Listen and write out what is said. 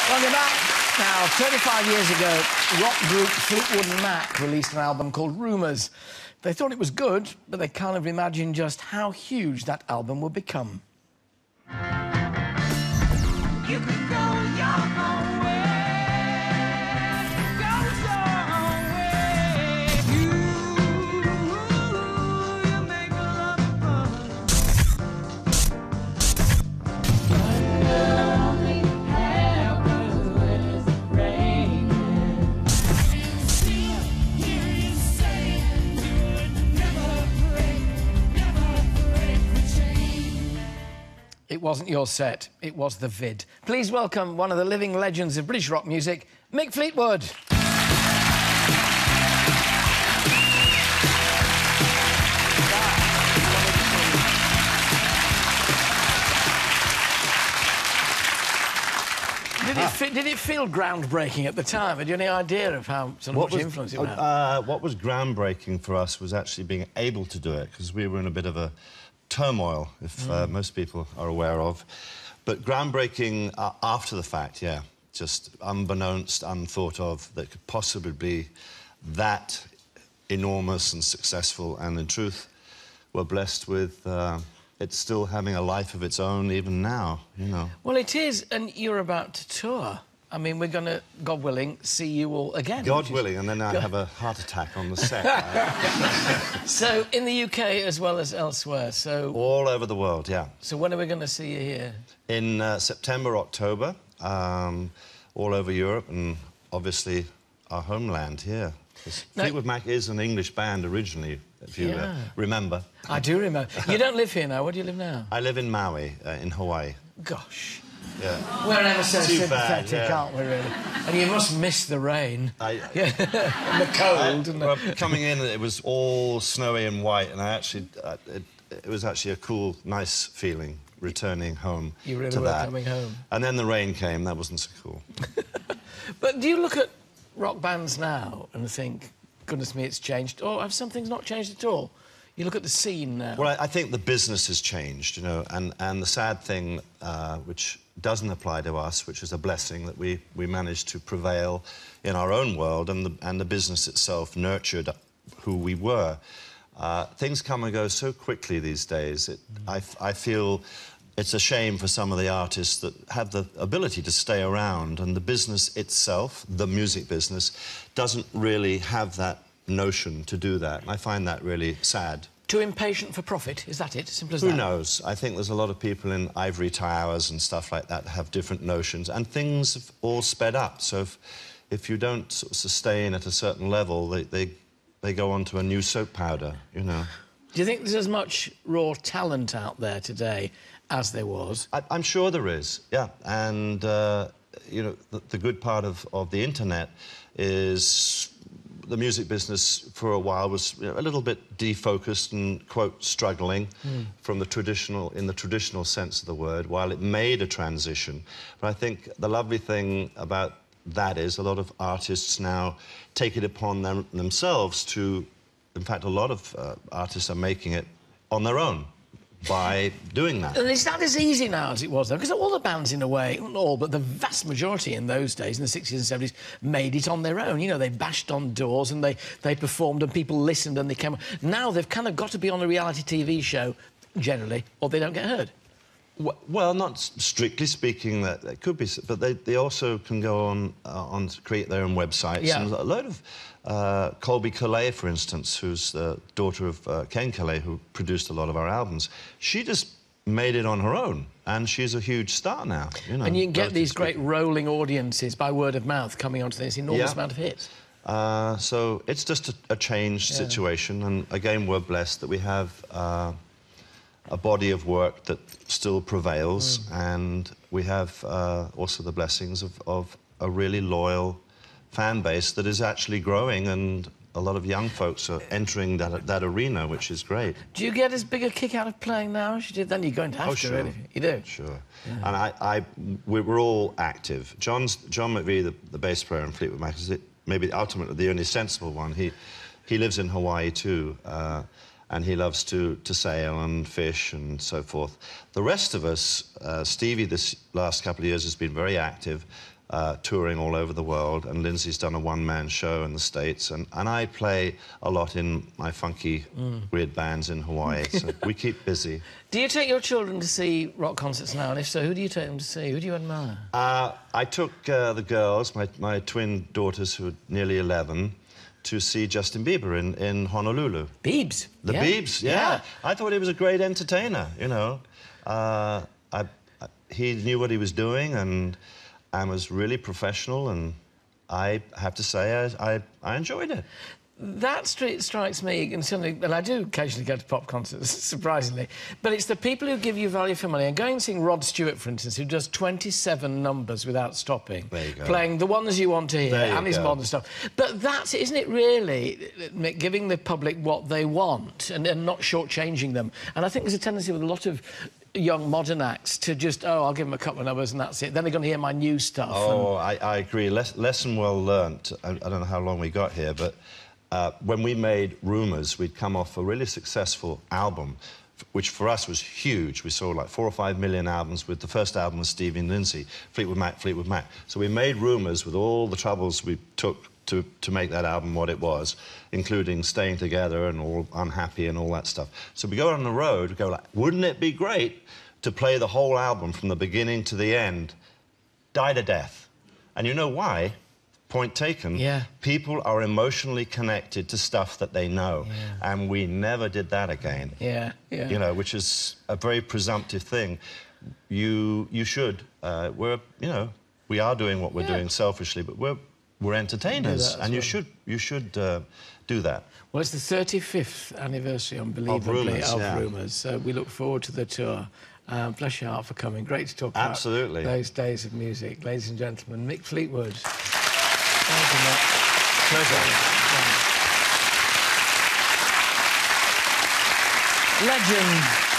Welcome back. Now, 35 years ago, rock group Fleetwood Mac released an album called Rumours. They thought it was good, but they can't have imagined just how huge that album would become. You could go your own way. Go your own way. You make a lot of fun. Only happens when it's raining. Still hear you say you would never break the chain. It wasn't your set, it was the vid. Please welcome one of the living legends of British rock music, Mick Fleetwood. Did it feel groundbreaking at the time? Had you any idea of how much influence it would have? What was groundbreaking for us was actually being able to do it, because we were in a bit of a turmoil, if most people are aware of. But groundbreaking after the fact, yeah. Just unbeknownst, unthought of, that could possibly be that enormous and successful. And in truth, we're blessed with it still having a life of its own even now, you know. Well, it is, and you're about to tour. I mean, we're going to, God willing, see you all again. God willing, and then I have a heart attack on the set. So, in the UK as well as elsewhere, so... All over the world, yeah. So when are we going to see you here? In September, October, all over Europe, and obviously our homeland here. Fleetwood Mac is an English band originally, if you remember. I do remember. You don't live here now. Where do you live now? I live in Maui, in Hawaii. Gosh. Yeah. We're ever so sympathetic, bad, aren't we, really? And you must miss the rain. And the cold. Well, coming in, it was all snowy and white, and I actually... it was actually a cool, nice feeling, returning home to that. You really were coming home. And then the rain came. That wasn't so cool. But do you look at rock bands now and think, goodness me, it's changed, or have some things not changed at all? You look at the scene now. Well, I think the business has changed, you know, and the sad thing, which doesn't apply to us, which is a blessing, that we managed to prevail in our own world, and the business itself nurtured who we were. Things come and go so quickly these days. I feel it's a shame for some of the artists that have the ability to stay around, and the business itself, the music business, doesn't really have that notion to do that. And I find that really sad. Too impatient for profit, is that it? Simple as that? Who knows? I think there's a lot of people in ivory towers and stuff like that have different notions, and things have all sped up. So if you don't sort of sustain at a certain level, they go on to a new soap powder, you know. Do you think there's as much raw talent out there today as there was? I'm sure there is, yeah. And, you know, the good part of the internet is the music business for a while was, you know, a little bit defocused and, quote, struggling from the traditional, in the traditional sense of the word, while it made a transition. But I think the lovely thing about that is a lot of artists now take it upon themselves to... In fact, a lot of artists are making it on their own by doing that. And it's not as easy now as it was, though, because all the bands, in a way, not all, but the vast majority in those days, in the 60s and 70s, made it on their own. You know, they bashed on doors and they performed and people listened and they came... Now they've kind of got to be on a reality TV show, generally, or they don't get heard. Well, not strictly speaking, that could be, but they also can go on to create their own websites. Yeah. And a load of Colby Calais, for instance, who's the daughter of Ken Calais, who produced a lot of our albums. She just made it on her own, and she's a huge star now. You know, and you can get these great rolling audiences by word of mouth coming onto this enormous amount of hits. So it's just a changed situation, and again, we're blessed that we have a body of work that still prevails, and we have also the blessings of a really loyal fan base that is actually growing, and a lot of young folks are entering that arena, which is greght. Do you get as big a kick out of playing now as you did then? You're going to have to, really. You do? Sure. Yeah. And we're all active. John McVie, the bass player in Fleetwood Mac, is maybe ultimately the only sensible one. He lives in Hawaii too, and he loves to sail and fish and so forth. The rest of us, Stevie this last couple of years has been very active. touring all over the world, and Lindsay's done a one-man show in the States, and I play a lot in my funky, weird bands in Hawaii, so we keep busy. Do you take your children to see rock concerts now? And if so, who do you take them to see? Who do you admire? I took the girls, my twin daughters, who are nearly 11, to see Justin Bieber in Honolulu. Biebs? The Biebs, yeah. I thought he was a great entertainer, you know. He knew what he was doing and was really professional, and I have to say I enjoyed it. That strikes me, and I do occasionally go to pop concerts, surprisingly, but it's the people who give you value for money. And going and seeing Rod Stewart, for instance, who does 27 numbers without stopping, there you go. Playing the ones you want to hear and his modern stuff. But that's, isn't it really, Mick, giving the public what they want and not shortchanging them? And I think there's a tendency with a lot of young modern acts to just, oh, I'll give them a couple of numbers and that's it. Then they're going to hear my new stuff. Oh, I agree. Lesson well learnt. I don't know how long we got here, but when we made Rumours, we'd come off a really successful album, which for us was huge. We sold like 4 or 5 million albums. With the first album was Stevie and Lindsay, Fleetwood Mac, Fleetwood Mac. So we made Rumours with all the troubles we took to make that album what it was, including staying together and all unhappy and all that stuff. So we go on the road, we go like, wouldn't it be great to play the whole album from the beginning to the end, die to death? And you know why? Point taken. Yeah. People are emotionally connected to stuff that they know, and we never did that again. Yeah. You know, which is a very presumptive thing. You should. We are doing what we're doing selfishly, but we're entertainers, and you should do that. Well, it's the 35th anniversary, unbelievably, of Rumours. So we look forward to the tour. Bless your heart for coming. Great to talk about those days of music. Ladies and gentlemen, Mick Fleetwood. Thank you, Mick. Pleasure. Legend.